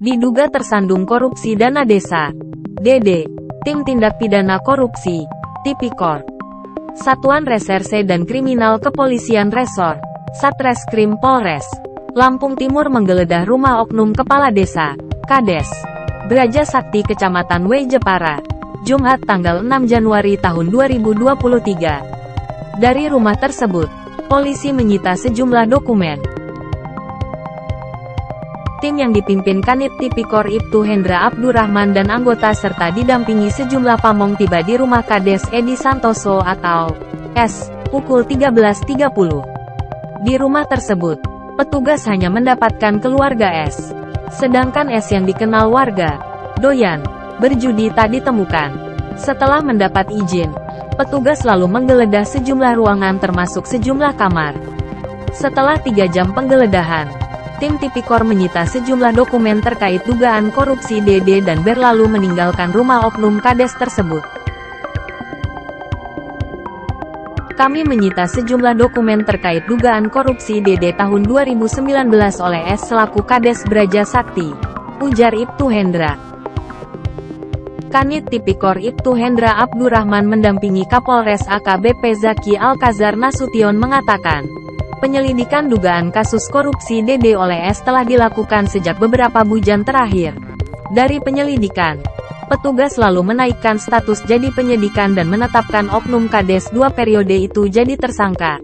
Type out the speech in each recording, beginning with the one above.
diduga tersandung korupsi dana desa. DD, Tim Tindak Pidana Korupsi, Tipikor, Satuan Reserse dan Kriminal Kepolisian Resor, Satreskrim Polres Lampung Timur menggeledah rumah oknum Kepala Desa, Kades, Braja Sakti Kecamatan W. Jepara, Jumat tanggal 6 Januari tahun 2023. Dari rumah tersebut, polisi menyita sejumlah dokumen. Tim yang dipimpin Kanit Tipikor Ibtu Hendra Abdurrahman dan anggota serta didampingi sejumlah pamong tiba di rumah Kades Edi Santoso atau S. pukul 13.30. Di rumah tersebut, petugas hanya mendapatkan keluarga S. Sedangkan S yang dikenal warga, doyan berjudi tak ditemukan. Setelah mendapat izin, petugas lalu menggeledah sejumlah ruangan termasuk sejumlah kamar. Setelah 3 jam penggeledahan, Tim Tipikor menyita sejumlah dokumen terkait dugaan korupsi DD dan berlalu meninggalkan rumah oknum Kades tersebut. Kami menyita sejumlah dokumen terkait dugaan korupsi DD tahun 2019 oleh S selaku Kades Braja Sakti, ujar Ibtu Hendra. Kanit Tipikor Ibtu Hendra Abdurrahman mendampingi Kapolres AKBP Zaki Alkazar Nasution mengatakan, penyelidikan dugaan kasus korupsi DD oleh S telah dilakukan sejak beberapa bulan terakhir. Dari penyelidikan, petugas lalu menaikkan status jadi penyidikan dan menetapkan oknum Kades 2 periode itu jadi tersangka.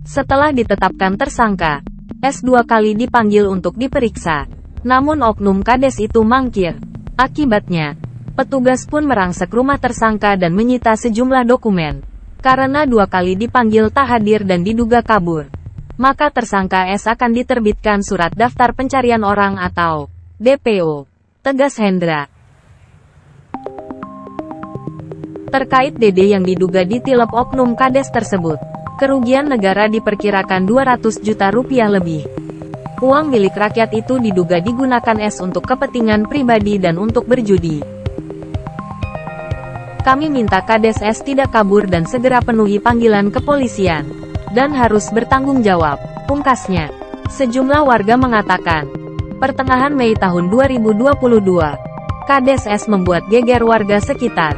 Setelah ditetapkan tersangka, S 2 kali dipanggil untuk diperiksa. Namun oknum Kades itu mangkir. Akibatnya, petugas pun merangsek rumah tersangka dan menyita sejumlah dokumen. Karena 2 kali dipanggil tak hadir dan diduga kabur, maka tersangka S akan diterbitkan surat daftar pencarian orang atau DPO, tegas Hendra. Terkait DD yang diduga ditilep oknum Kades tersebut, kerugian negara diperkirakan 200 juta rupiah lebih. Uang milik rakyat itu diduga digunakan S untuk kepentingan pribadi dan untuk berjudi. Kami minta Kades S tidak kabur dan segera penuhi panggilan kepolisian, dan harus bertanggung jawab, pungkasnya. Sejumlah warga mengatakan, pertengahan Mei tahun 2022, Kades S membuat geger warga sekitar.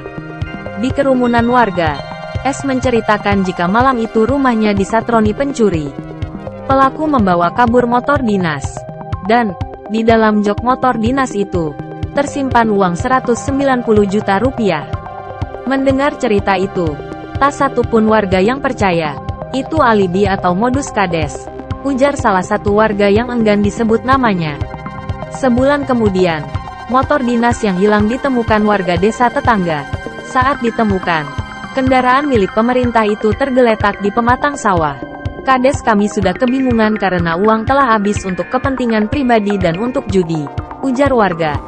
Di kerumunan warga, S menceritakan jika malam itu rumahnya disatroni pencuri. Pelaku membawa kabur motor dinas, dan di dalam jok motor dinas itu tersimpan uang 190 juta rupiah. Mendengar cerita itu, tak satu pun warga yang percaya itu alibi atau modus Kades, ujar salah satu warga yang enggan disebut namanya. Sebulan kemudian, motor dinas yang hilang ditemukan warga desa tetangga. Saat ditemukan, kendaraan milik pemerintah itu tergeletak di pematang sawah. Kades kami sudah kebingungan karena uang telah habis untuk kepentingan pribadi dan untuk judi, ujar warga.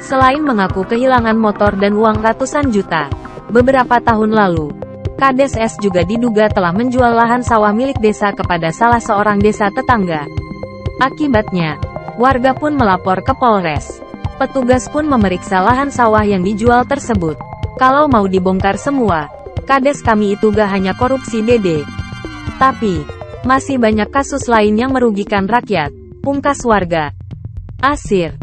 Selain mengaku kehilangan motor dan uang ratusan juta, beberapa tahun lalu, Kades S juga diduga telah menjual lahan sawah milik desa kepada salah seorang desa tetangga. Akibatnya, warga pun melapor ke Polres. Petugas pun memeriksa lahan sawah yang dijual tersebut. Kalau mau dibongkar semua, Kades kami itu gak hanya korupsi DD, tapi masih banyak kasus lain yang merugikan rakyat, pungkas warga. Asir.